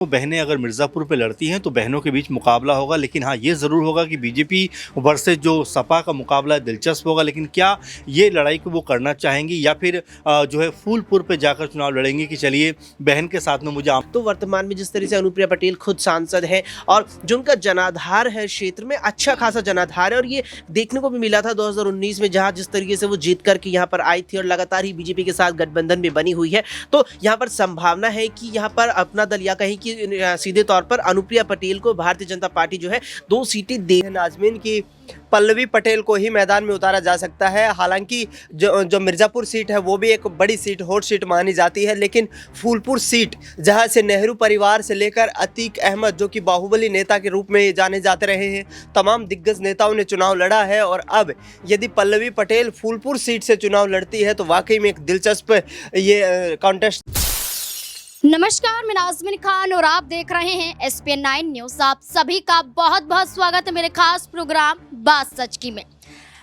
बहनें अगर मिर्ज़ापुर पे लड़ती हैं तो बहनों के बीच मुकाबला होगा, लेकिन हाँ ये ज़रूर होगा कि बीजेपी वर्सेस जो सपा का मुकाबला है दिलचस्प होगा। लेकिन क्या ये लड़ाई को वो करना चाहेंगी या फिर जो है फूलपुर पे जाकर चुनाव लड़ेंगे कि चलिए बहन के साथ में मुझे तो वर्तमान में जिस तरह से अनुप्रिया पटेल खुद सांसद है और जो उनका जनाधार है क्षेत्र में, अच्छा खासा जनाधार है, और ये देखने को भी मिला था 2019 में जहां जिस तरीके से वो जीत करके यहाँ पर आई थी और लगातार ही बीजेपी के साथ गठबंधन में बनी हुई है। तो यहाँ पर संभावना है कि यहाँ पर अपना दल या कहीं की सीधे तौर पर अनुप्रिया पटेल को भारतीय जनता पार्टी जो है 2 सीटें दे। नाजमीन की पल्लवी पटेल को ही मैदान में उतारा जा सकता है। हालांकि जो मिर्ज़ापुर सीट है वो भी एक बड़ी सीट, हॉट सीट मानी जाती है, लेकिन फूलपुर सीट जहां से नेहरू परिवार से लेकर अतीक अहमद जो कि बाहुबली नेता के रूप में जाने जाते रहे हैं, तमाम दिग्गज नेताओं ने चुनाव लड़ा है। और अब यदि पल्लवी पटेल फूलपुर सीट से चुनाव लड़ती है तो वाकई में एक दिलचस्प ये कॉन्टेस्ट। नमस्कार, मैं नाज़मीन खान और आप देख रहे हैं SPN 9 न्यूज़। आप सभी का बहुत बहुत स्वागत है मेरे खास प्रोग्राम बात सच की में।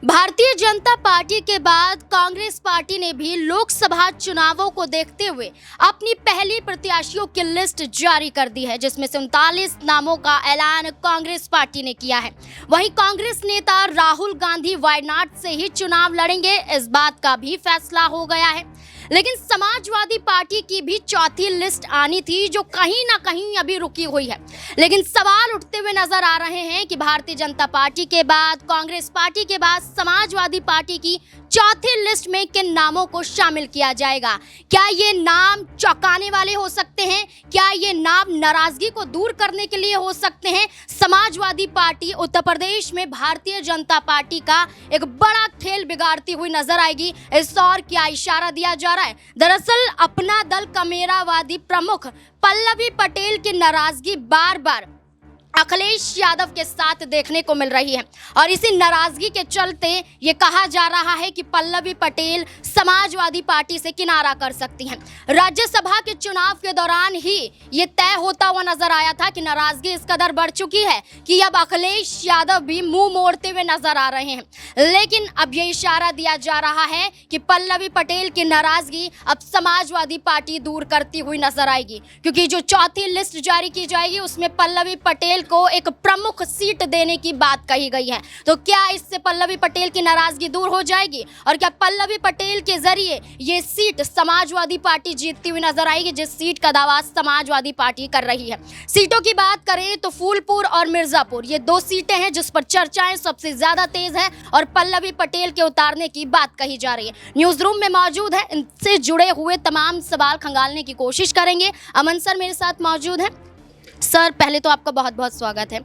भारतीय जनता पार्टी के बाद कांग्रेस पार्टी ने भी लोकसभा चुनावों को देखते हुए अपनी पहली प्रत्याशियों की लिस्ट जारी कर दी है, जिसमें से 39 नामों का ऐलान कांग्रेस पार्टी ने किया है। वहीं कांग्रेस नेता राहुल गांधी वायनाड से ही चुनाव लड़ेंगे, इस बात का भी फैसला हो गया है। लेकिन समाजवादी पार्टी की भी चौथी लिस्ट आनी थी जो कहीं ना कहीं अभी रुकी हुई है। लेकिन सवाल उठते हुए नजर आ रहे हैं कि भारतीय जनता पार्टी के बाद, कांग्रेस पार्टी के बाद समाजवादी पार्टी की चौथी लिस्ट में किन नामों को शामिल किया जाएगा। क्या ये नाम चौंकाने वाले हो सकते हैं? क्या ये नाम नाराजगी को दूर करने के लिए हो सकते हैं? समाजवादी पार्टी उत्तर प्रदेश में भारतीय जनता पार्टी का एक बड़ा खेल बिगाड़ती हुई नजर आएगी। इस और क्या इशारा दिया जा रहा है? दरअसल अपना दल कमेरावादी प्रमुख पल्लवी पटेल की नाराजगी बार बार अखिलेश यादव के साथ देखने को मिल रही है और इसी नाराजगी के चलते ये कहा जा रहा है कि पल्लवी पटेल समाजवादी पार्टी से किनारा कर सकती हैं। राज्यसभा के चुनाव के दौरान ही ये तय होता हुआ नजर आया था कि नाराजगी इस कदर बढ़ चुकी है कि अब अखिलेश यादव भी मुंह मोड़ते हुए नजर आ रहे हैं। लेकिन अब ये इशारा दिया जा रहा है कि पल्लवी पटेल की नाराजगी अब समाजवादी पार्टी दूर करती हुई नजर आएगी, क्योंकि जो चौथी लिस्ट जारी की जाएगी उसमें पल्लवी पटेल को एक प्रमुख सीट देने की बात कही गई है। तो क्या इससे पल्लवी पटेल की नाराजगी दूर हो जाएगी और क्या पल्लवी पटेल के जरिए ये सीट समाजवादी पार्टी जीतती हुई नजर आएगी, जिस सीट का दावा समाजवादी पार्टी कर रही है? सीटों की बात करें तो फूलपुर और मिर्जापुर ये 2 सीटें हैं जिस पर चर्चाएं सबसे ज्यादा तेज है और पल्लवी पटेल के उतारने की बात कही जा रही है। न्यूज रूम में मौजूद है, इनसे जुड़े हुए तमाम सवाल खंगालने की कोशिश करेंगे। अमन सर मेरे साथ मौजूद है। सर पहले तो आपका बहुत बहुत स्वागत है।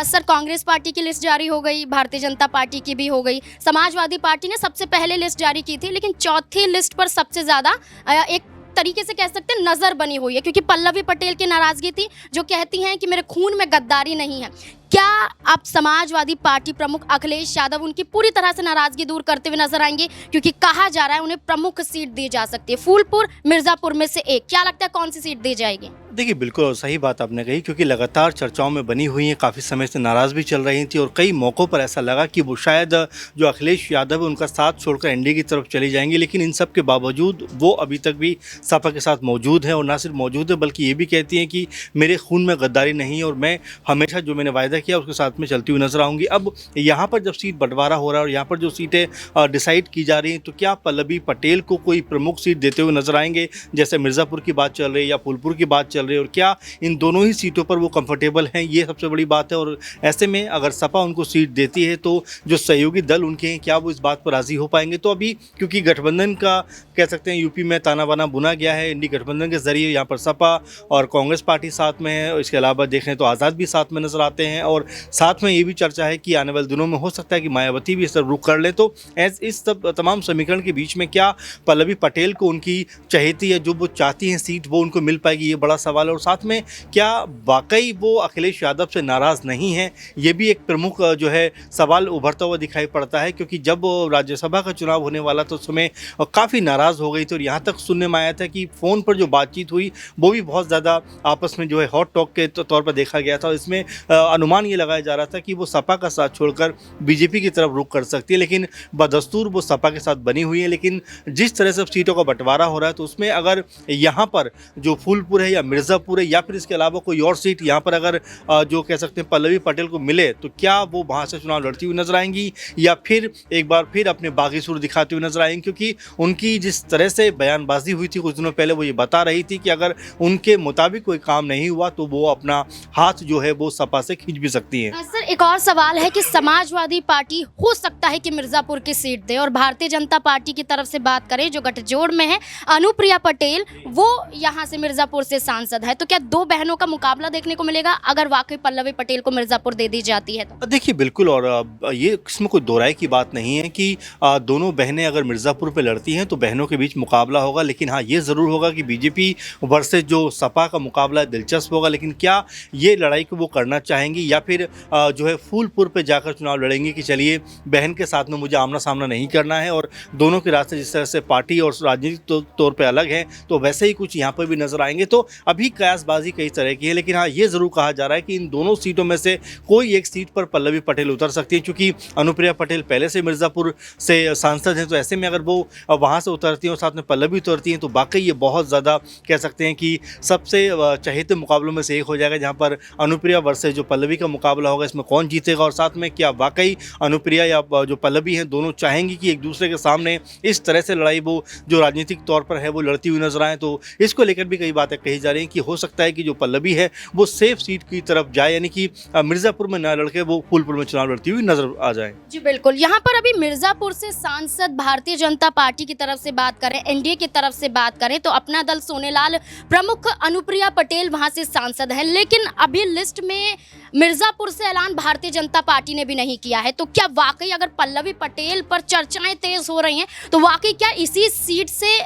सर कांग्रेस पार्टी की लिस्ट जारी हो गई, भारतीय जनता पार्टी की भी हो गई, समाजवादी पार्टी ने सबसे पहले लिस्ट जारी की थी, लेकिन चौथी लिस्ट पर सबसे ज़्यादा एक तरीके से कह सकते हैं नज़र बनी हुई है, क्योंकि पल्लवी पटेल की नाराज़गी थी जो कहती हैं कि मेरे खून में गद्दारी नहीं है। क्या आप समाजवादी पार्टी प्रमुख अखिलेश यादव उनकी पूरी तरह से नाराज़गी दूर करते हुए नजर आएंगे, क्योंकि कहा जा रहा है उन्हें प्रमुख सीट दी जा सकती है, फूलपुर मिर्ज़ापुर में से एक? क्या लगता है कौन सी सीट दी जाएगी? देखिए बिल्कुल सही बात आपने कही, क्योंकि लगातार चर्चाओं में बनी हुई हैं, काफ़ी समय से नाराज़ भी चल रही थी और कई मौक़ों पर ऐसा लगा कि वो शायद जो अखिलेश यादव है उनका साथ छोड़कर एनडीए की तरफ चली जाएंगी। लेकिन इन सब के बावजूद वो अभी तक भी सपा के साथ मौजूद है और ना सिर्फ मौजूद है बल्कि ये भी कहती हैं कि मेरे खून में गद्दारी नहीं है और मैं हमेशा जो मैंने वायदा किया उसके साथ में चलती हुई नजर आऊँगी। अब यहाँ पर जब सीट बंटवारा हो रहा है और यहाँ पर जो सीटें डिसाइड की जा रही हैं, तो क्या पल्लवी पटेल को कोई प्रमुख सीट देते हुए नजर आएंगे, जैसे मिर्ज़ापुर की बात चल रही है या फूलपुर की बात चल रही है, और क्या इन दोनों ही सीटों पर वो कंफर्टेबल हैं? ये सबसे बड़ी बात है। और ऐसे में अगर सपा उनको सीट देती है तो जो सहयोगी दल उनके हैं क्या वो इस बात पर राज़ी हो पाएंगे? तो अभी क्योंकि गठबंधन का कह सकते हैं यूपी में ताना बाना बुना गया है, इंडी गठबंधन के जरिए यहाँ पर सपा और कांग्रेस पार्टी साथ में है, और इसके अलावा देखें तो आज़ाद भी साथ में नजर आते हैं, और साथ में ये भी चर्चा है कि आने वाले दिनों में हो सकता है कि मायावती भी इस तरफ रुख कर ले। तो इस सब तमाम समीकरण के बीच में क्या पल्लवी पटेल को उनकी चहेती है जो वो चाहती हैं सीट वो उनको मिल पाएगी, ये बड़ा सवाल है। और साथ में क्या वाकई वो अखिलेश यादव से नाराज़ नहीं हैं, ये भी एक प्रमुख जो है सवाल उभरता हुआ दिखाई पड़ता है, क्योंकि जब राज्यसभा का चुनाव होने वाला तो उस समय काफ़ी नाराज़ हो गई थी और यहाँ तक सुनने में आया था कि फ़ोन पर जो बातचीत हुई वो भी बहुत ज़्यादा आपस में जो है हॉट टॉक के तौर पर देखा गया था। इसमें अनुमान अनुमान ये लगाया जा रहा था कि वो सपा का साथ छोड़कर बीजेपी की तरफ रुख कर सकती है, लेकिन बदस्तूर वो सपा के साथ बनी हुई है। लेकिन जिस तरह से अब सीटों का बंटवारा हो रहा है तो उसमें अगर यहाँ पर जो फूलपुर है या मिर्ज़ापुर है या फिर इसके अलावा कोई और सीट यहाँ पर अगर जो कह सकते हैं पल्लवी पटेल को मिले तो क्या वो वहाँ से चुनाव लड़ती हुई नजर आएंगी या फिर एक बार फिर अपने बागी सुर दिखाते हुए नजर आएंगी, क्योंकि उनकी जिस तरह से बयानबाजी हुई थी कुछ दिनों पहले वो ये बता रही थी कि अगर उनके मुताबिक कोई काम नहीं हुआ तो वो अपना हाथ जो है वो सपा से खींच भी सकती है। सर, एक और सवाल है कि समाजवादी पार्टी हो सकता है कि मिर्जापुर की सीट दे और भारतीय जनता पार्टी की तरफ से बात करें जो गठजोड़ में है अनुप्रिया पटेल, वो यहाँ से मिर्जापुर से सांसद है, तो क्या दो बहनों का मुकाबला देखने को मिलेगा अगर वाकई पल्लवी पटेल को मिर्जापुर दे दी जाती है तो? देखिए बिल्कुल, और ये इसमें कोई दो राय की बात नहीं है कि दोनों बहनें अगर मिर्ज़ापुर पे लड़ती हैं तो बहनों के बीच मुकाबला होगा, लेकिन हाँ ये ज़रूर होगा कि बीजेपी वर्सेस जो सपा का मुकाबला दिलचस्प होगा। लेकिन क्या ये लड़ाई को वो करना चाहेंगी या फिर जो है फूलपुर पे जाकर चुनाव लड़ेंगे कि चलिए बहन के साथ में मुझे आमना सामना नहीं करना है, और दोनों के रास्ते जिस तरह से पार्टी और राजनीतिक तौर पर अलग हैं तो वैसे ही कुछ यहाँ पर भी नजर आएंगे। तो अभी कयासबाजी कई तरह की है, लेकिन हाँ ये ज़रूर कहा जा रहा है कि इन दोनों सीटों में से कोई एक सीट पर पल्लवी पटेल उतर सकती है, क्योंकि अनुप्रिया पटेल पहले से मिर्ज़ापुर से सांसद हैं। तो ऐसे में अगर वो वहाँ से उतरती हैं और साथ में पल्लवी उतरती हैं तो वाकई ये बहुत ज़्यादा कह सकते हैं कि सबसे चहेते मुकाबलों में से एक हो जाएगा, जहाँ पर अनुप्रिया वर्सेस जो पल्लवी का मुकाबला होगा इसमें कौन जीतेगा, और साथ में क्या वाकई अनुप्रिया या जो पल्लवी हैं दोनों चाहेंगी कि एक दूसरे के सामने इस तरह से लड़ाई वो जो राजनीतिक तौर पर है वो लड़ती हुई नजर आए। तो इसको लेकर भी कई बातें कही जा रही हैं कि हो सकता है कि जो पल्लवी है वो सेफ सीट की तरफ जाए, यानी कि मिर्ज़ापुर में ना लड़के वो फूलपुर में चुनाव लड़ती हुई नजर आ जाए। जी बिल्कुल, यहाँ पर अभी मिर्जापुर से सांसद भारतीय जनता पार्टी की तरफ से बात करें, एनडीए की तरफ से बात करें तो अपना दल सोनेलाल प्रमुख अनुप्रिया पटेल वहां से सांसद है, लेकिन अभी लिस्ट में मिर्जापुर से ऐलान भारतीय जनता पार्टी ने भी नहीं किया है। तो क्या वाकई अगर पल्लवी पटेल पर चर्चाएं तेज हो रही हैं तो वाकई क्या इसी सीट से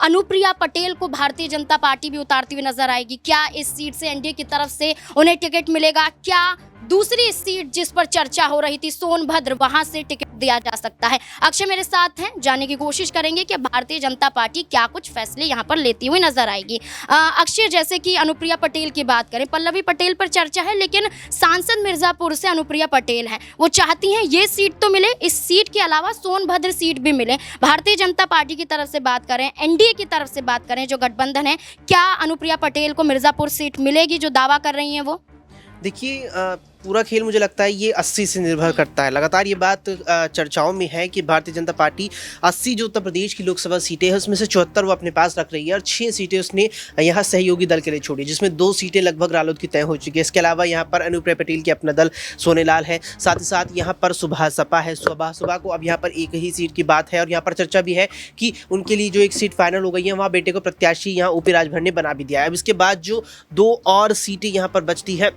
अनुप्रिया पटेल को भारतीय जनता पार्टी भी उतारती हुई नजर आएगी? क्या इस सीट से एनडीए की तरफ से उन्हें टिकट मिलेगा? क्या दूसरी सीट जिस पर चर्चा हो रही थी सोनभद्र, वहां से टिकट दिया जा सकता है? अक्षय मेरे साथ हैं, जानने की कोशिश करेंगे कि भारतीय जनता पार्टी क्या कुछ फैसले यहां पर लेती हुई नजर आएगी। अक्षय, जैसे कि अनुप्रिया पटेल की बात करें, पल्लवी पटेल पर चर्चा है लेकिन सांसद मिर्जापुर से अनुप्रिया पटेल हैं, वो चाहती हैं ये सीट तो मिले, इस सीट के अलावा सोनभद्र सीट भी मिले। भारतीय जनता पार्टी की तरफ से बात करें, एनडीए की तरफ से बात करें जो गठबंधन है, क्या अनुप्रिया पटेल को मिर्जापुर सीट मिलेगी जो दावा कर रही हैं वो? देखिए, पूरा खेल मुझे लगता है ये 80 से निर्भर करता है। लगातार ये बात चर्चाओं में है कि भारतीय जनता पार्टी 80 जो उत्तर प्रदेश की लोकसभा सीटें हैं उसमें से 74 वो अपने पास रख रही है और 6 सीटें उसने यहाँ सहयोगी दल के लिए छोड़ी, जिसमें 2 सीटें लगभग रालोद की तय हो चुकी है। इसके अलावा यहाँ पर अनुप्रिया पटेल की अपना दल सोनेलाल है, साथ ही साथ यहाँ पर सुबह सपा है। सुबह को अब यहाँ पर एक ही सीट की बात है और यहाँ पर चर्चा भी है कि उनके लिए जो एक सीट फाइनल हो गई है वहाँ बेटे को प्रत्याशी यहाँ ओपी राजभर ने बना भी दिया है। अब इसके बाद जो 2 और सीटें यहाँ पर बचती है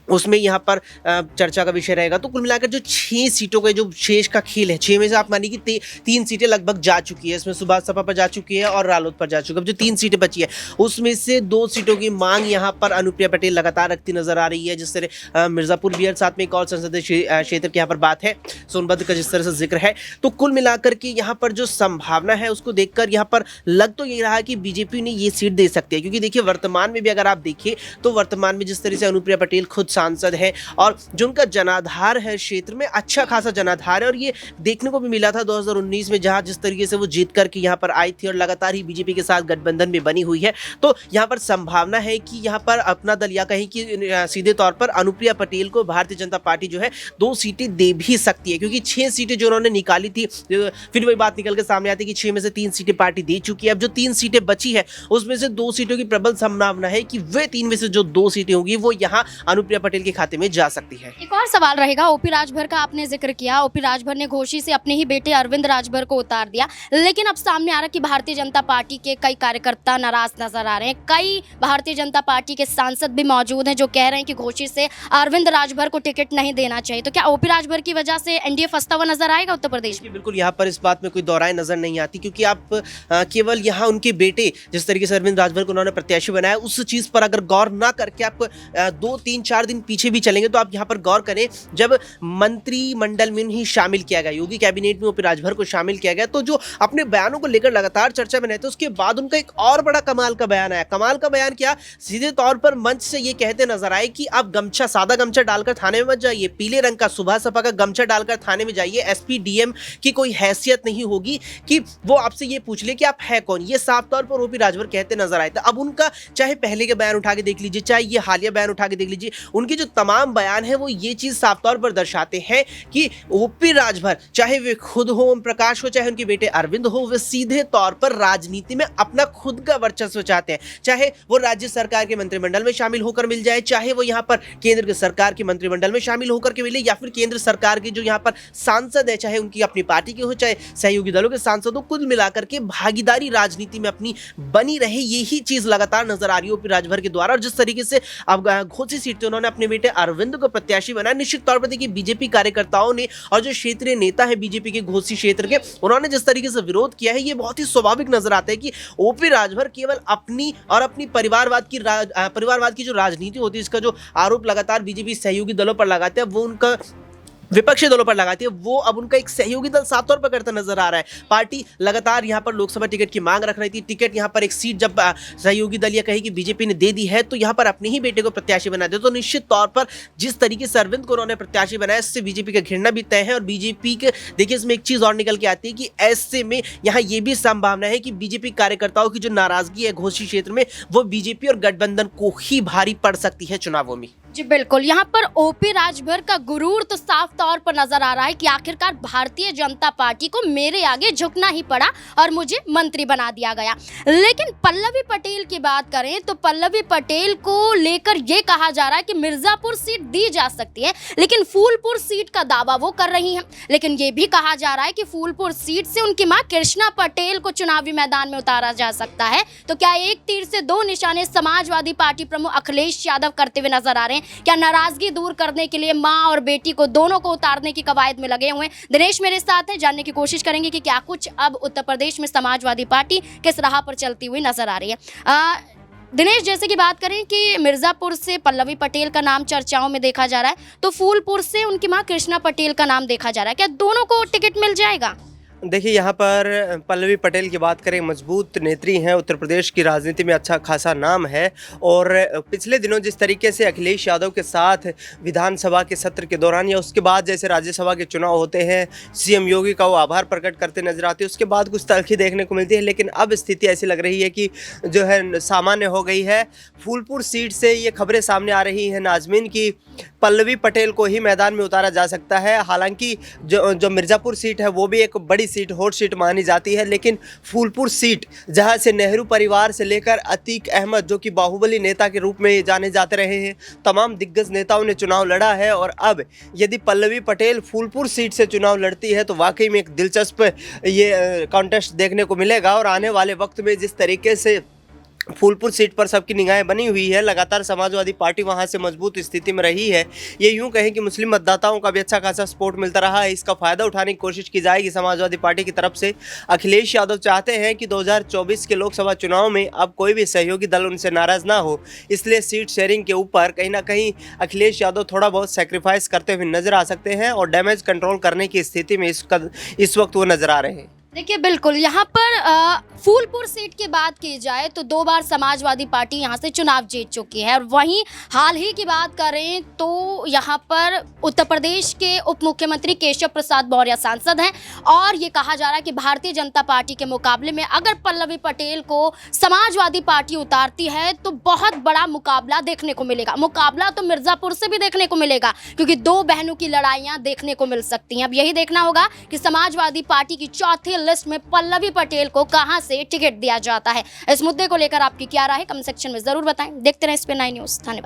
उसमें यहाँ पर चर्चा का विषय रहेगा। तो कुल मिलाकर जो 6 सीटों का जो शेष का खेल है, 6 में से आप मानिए कि 3 सीटें लगभग जा चुकी है। इसमें सुबह सपा पर जा चुकी है और रालोद पर जा चुकी है। अब जो 3 सीटें बची है उसमें से 2 सीटों की मांग यहाँ पर अनुप्रिया पटेल लगातार रखती नजर आ रही है, जिस तरह मिर्जापुर भी है, साथ में एक और संसदीय क्षेत्र की यहाँ पर बात है, सोनभद्र का जिस तरह से जिक्र है। तो कुल मिलाकर के यहाँ पर जो संभावना है उसको देखकर यहाँ पर लग तो ये रहा कि बीजेपी ने ये सीट दे सकती है, क्योंकि देखिए वर्तमान में भी अगर आप देखिए तो वर्तमान में जिस तरह से अनुप्रिया पटेल खुद सांसद है और जो उनका जनाधार है क्षेत्र में अच्छा खासा जनाधार है, और ये देखने को भी मिला था 2019 में जहां जिस तरीके से वो जीत करके यहाँ पर आई थी और लगातार ही बीजेपी के साथ गठबंधन में बनी हुई है। तो यहाँ पर संभावना है कि यहाँ पर अपना दल या कहीं कि सीधे तौर पर अनुप्रिया पटेल को भारतीय जनता पार्टी जो है 2 सीटें दे भी सकती है, क्योंकि 6 सीटें जो उन्होंने निकाली थी फिर वही बात निकल के सामने आती है कि 6 में से 3 सीटें पार्टी दे चुकी है। अब जो 3 सीटें बची है उसमें से 2 सीटों की प्रबल संभावना है कि वे 3 में से जो 2 सीटें होंगी वो यहाँ अनुप्रिया पटेल के खाते में जा सकती है। एक और सवाल रहेगा, ओपी राजभर का आपने जिक्र किया, ओपी राजभर ने घोषी से अपने ही बेटे अरविंद राजभर को उतार दिया, लेकिन अब सामने आ रहा है कि भारतीय जनता पार्टी के कई कार्यकर्ता नाराज नजर आ रहे हैं। कई भारतीय जनता पार्टी के सांसद भी मौजूद हैं जो कह रहे हैं कि घोषी से अरविंद राजभर को टिकट नहीं देना चाहिए। तो क्या ओपी राजभर की वजह से एनडीए फंसता हुआ नजर आएगा उत्तर प्रदेश में? बिल्कुल, यहाँ पर इस बात में कोई दोहराए नजर नहीं आती, क्योंकि आप केवल यहाँ उनके बेटे जिस तरीके से अरविंद राजभर को उन्होंने प्रत्याशी बनाया उस चीज पर अगर गौर ना करके आप 2-3-4 दिन दिन पीछे भी चलेंगे तो आप यहाँ पर गौर करें, जब मंत्रिमंडल में ही शामिल किया गया, योगी कैबिनेट में ओपी राजभर को शामिल किया गया, तो जो अपने बयानों को लेकर लगातार चर्चा में रहते, उसके बाद उनका एक और बड़ा कमाल का बयान आया। कमाल का बयान क्या, सीधे तौर पर मंच से ये कहते नजर आए कि आप गमछा, सादा गमछा डालकर थाने में मत जाइए, पीले रंग का सुबह सपा का गमछा डालकर थाने में जाइए। एसपी डीएम की कोई हैसियत नहीं होगी कि वो आपसे ये पूछ ले कि आप है कौन। ये साफ तौर पर ओपी राजभर कहते नजर आए थे। अब उनका चाहे पहले के बयान उठा के देख लीजिए, चाहे ये हालिया बयान उठा के देख लीजिए, उनके जो तमाम बयान है वो ये चीज साफ तौर पर दर्शाते हैं कि ओपी राजभर, चाहे वे खुद हो ओम प्रकाश हो, चाहे उनके बेटे अरविंद हो, वे सीधे तौर पर राजनीति में अपना खुद का वर्चस्व चाहते हैं। चाहे वो राज्य सरकार के मंत्रिमंडल में शामिल होकर मिल जाए, चाहे वो यहाँ पर केंद्र की सरकार के मंत्रिमंडल में शामिल होकर के मिले, या फिर केंद्र सरकार के जो यहाँ पर सांसद है, चाहे उनकी अपनी पार्टी के हो, चाहे सहयोगी दलों के सांसद हो, कुल मिलाकर के भागीदारी राजनीति में अपनी बनी रहे, यही चीज लगातार नजर आ रही है ओपी राजभर के द्वारा। और जिस तरीके से अब घोसी सीट से उन्होंने अपने बेटे अरविंद को प्रत्याशी बनाया, निश्चित तौर पर देखिए बीजेपी कार्यकर्ताओं ने और जो क्षेत्रीय नेता है बीजेपी के घोसी क्षेत्र के, उन्होंने जिस तरीके से विरोध किया है, ये बहुत ही स्वाभाविक नजर आता है कि ओपी राजभर केवल अपनी और अपनी परिवारवाद की जो राजनीति होती है, इसका जो आरोप लगातार बीजेपी सहयोगी दलों पर लगाते हैं, वो उनका विपक्षी दलों पर लगाती है, वो अब उनका एक सहयोगी दल साफ तौर पर करता नजर आ रहा है। पार्टी लगातार यहाँ पर लोकसभा टिकट की मांग रख रही थी, टिकट यहाँ पर एक सीट जब सहयोगी दल ये कही कि बीजेपी ने दे दी है, तो यहाँ पर अपने ही बेटे को प्रत्याशी बना दे, तो निश्चित तौर पर जिस तरीके से अरविंद को उन्होंने प्रत्याशी बनाया, इससे बीजेपी का घृणा भी तय है। और बीजेपी के देखिए इसमें एक चीज और निकल के आती है कि ऐसे में यहाँ ये भी संभावना है कि बीजेपी कार्यकर्ताओं की जो नाराजगी है घोसी क्षेत्र में, वो बीजेपी और गठबंधन को ही भारी पड़ सकती है चुनावों में। जी बिल्कुल, यहाँ पर ओपी राजभर का गुरूर तो साफ तौर पर नजर आ रहा है कि आखिरकार भारतीय जनता पार्टी को मेरे आगे झुकना ही पड़ा और मुझे मंत्री बना दिया गया। लेकिन पल्लवी पटेल की बात करें तो पल्लवी पटेल को लेकर ये कहा जा रहा है कि मिर्जापुर सीट दी जा सकती है, लेकिन फूलपुर सीट का दावा वो कर रही हैं। लेकिन ये भी कहा जा रहा है कि फूलपुर सीट से उनकी मां कृष्णा पटेल को चुनावी मैदान में उतारा जा सकता है। तो क्या एक तीर से दो निशाने समाजवादी पार्टी प्रमुख अखिलेश यादव करते हुए नजर आ रहे हैं? क्या नाराजगी दूर करने के लिए मां और बेटी को दोनों को उतारने की कवायद में लगे हुए हैं? दिनेश मेरे साथ है, जानने की कोशिश करेंगे कि क्या कुछ अब उत्तर प्रदेश में समाजवादी पार्टी किस राह पर चलती हुई नजर आ रही है। दिनेश, जैसे कि बात करें कि मिर्जापुर से पल्लवी पटेल का नाम चर्चाओं में देखा जा रहा है, तो फूलपुर से उनकी मां कृष्णा पटेल का नाम देखा जा रहा है, क्या दोनों को टिकट मिल जाएगा? देखिए, यहाँ पर पल्लवी पटेल की बात करें, मजबूत नेत्री हैं, उत्तर प्रदेश की राजनीति में अच्छा खासा नाम है। और पिछले दिनों जिस तरीके से अखिलेश यादव के साथ विधानसभा के सत्र के दौरान या उसके बाद जैसे राज्यसभा के चुनाव होते हैं, सीएम योगी का वो आभार प्रकट करते नजर आते हैं, उसके बाद कुछ तल्खी देखने को मिलती है। लेकिन अब स्थिति ऐसी लग रही है कि जो है सामान्य हो गई है। फूलपुर सीट से ये खबरें सामने आ रही हैं नाजमीन की पल्लवी पटेल को ही मैदान में उतारा जा सकता है। हालांकि जो मिर्ज़ापुर सीट है वो भी एक बड़ी सीट, हॉट सीट मानी जाती है, लेकिन फूलपुर सीट जहां से नेहरू परिवार से लेकर अतीक अहमद जो कि बाहुबली नेता के रूप में जाने जाते रहे हैं, तमाम दिग्गज नेताओं ने चुनाव लड़ा है। और अब यदि पल्लवी पटेल फूलपुर सीट से चुनाव लड़ती है तो वाकई में एक दिलचस्प ये कॉन्टेस्ट देखने को मिलेगा। और आने वाले वक्त में जिस तरीके से फूलपुर सीट पर सबकी निगाहें बनी हुई है, लगातार समाजवादी पार्टी वहां से मजबूत स्थिति में रही है। ये यूं कहें कि मुस्लिम मतदाताओं का भी अच्छा खासा सपोर्ट मिलता रहा है। इसका फ़ायदा उठाने की कोशिश की जाएगी समाजवादी पार्टी की तरफ से। अखिलेश यादव चाहते हैं कि 2024 के लोकसभा चुनाव में अब कोई भी सहयोगी दल उनसे नाराज़ ना हो, इसलिए सीट शेयरिंग के ऊपर कहीं ना कहीं अखिलेश यादव थोड़ा बहुत सेक्रीफाइस करते हुए नजर आ सकते हैं और डैमेज कंट्रोल करने की स्थिति में इस वक्त वो नजर आ रहे हैं। देखिए बिल्कुल, यहाँ पर फूलपुर सीट की बात की जाए तो 2 बार समाजवादी पार्टी यहाँ से चुनाव जीत चुकी है। और वहीं हाल ही की बात करें तो यहाँ पर उत्तर प्रदेश के उप मुख्यमंत्री केशव प्रसाद मौर्य सांसद हैं। और ये कहा जा रहा है कि भारतीय जनता पार्टी के मुकाबले में अगर पल्लवी पटेल को समाजवादी पार्टी उतारती है तो बहुत बड़ा मुकाबला देखने को मिलेगा। मुकाबला तो मिर्ज़ापुर से भी देखने को मिलेगा, क्योंकि 2 बहनों की लड़ाइयाँ देखने को मिल सकती हैं। अब यही देखना होगा कि समाजवादी पार्टी की चौथी लिस्ट में पल्लवी पटेल को कहां से टिकट दिया जाता है। इस मुद्दे को लेकर आपकी क्या राय है, कमेंट सेक्शन में जरूर बताएं। देखते रहें SPN9 न्यूज़। धन्यवाद।